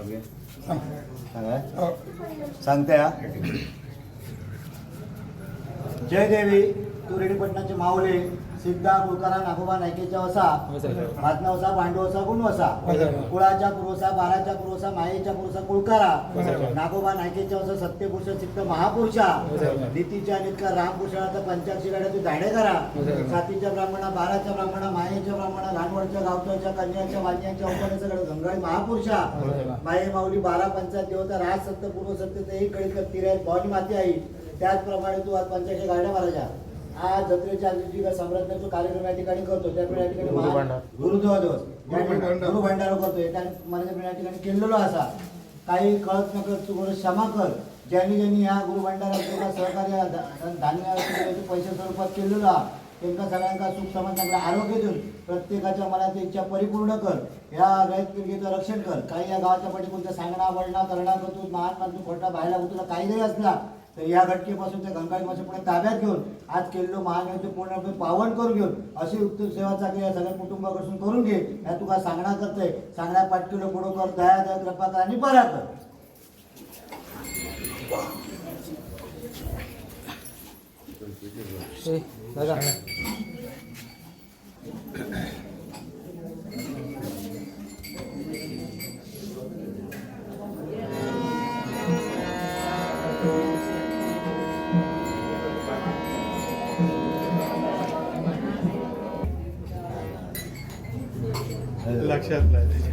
Okay सांगा सांगते हा. जय देवी तुरेडी पटणाचे माऊले सिद्धा कुळकरा नागोबा नायकेच्या वसा भातनवसा भांडवसा गुणवसा कुळाच्या पुरोसा बाराच्या पुरोसा मायेच्या पुरोसा कुळकरा नागोबा नायकेच्या वसा सत्यपुरुष सिद्ध महापुरुषा नीतीच्या नित्का रामपुरुषाचा पंचाक्षी गाड्याचे धाडे करा सातीच्या ब्राह्मणा बाराच्या ब्राह्मणा मायेच्या ब्राह्मणा लहानवडच्या गावच्या कन्याच्या वान्याच्या उपनेचा गड गंगाळी महापुरुषा माये माऊली 12 पंचायत देवता राज सत्य पूर्व सत्य ते एक कळी करती राहील भवानी माती आई त्याचप्रमाणे तू आज पंचाक्षी गाड्या मारायच्या आज जत्रेच्या दिवशी सम्राज्ञाचा कार्यक्रम या ठिकाणी करतो त्यामुळे या ठिकाणी गुरुदेव दिवस गुरु भंडारा करतो या ठिकाणी केलेलो असा काही कळत नकळत चुकून क्षमा कर ज्यांनी ज्यांनी या गुरु भंडारा सहकार्य धान्य पैसे स्वरूपात केलेलो त्यांना सगळ्यांना सुख समाज चांगलं आरोग्य देऊन प्रत्येकाच्या मनात इच्छा परिपूर्ण कर या रयत पिढीचं रक्षण कर काही या गावाच्या पाठी कोणत्या सांगणा वळणा करणा करतो महान मानतो खोटा बाहेर तुला काही जरी असला तर या घटकेपासून त्या गंगाळीपासून पुढे ताब्यात घेऊन आज केलेलो महान पूर्णपणे पावन करून घेऊन अशी उत्तम सेवा चांगली या सगळ्या कुटुंबाकडून करून घे या तुका सांगणा करतोय सांगण्या पाटकीला पुढं कर दया दया कृपा कर आणि बरा कर. लक्षात नाही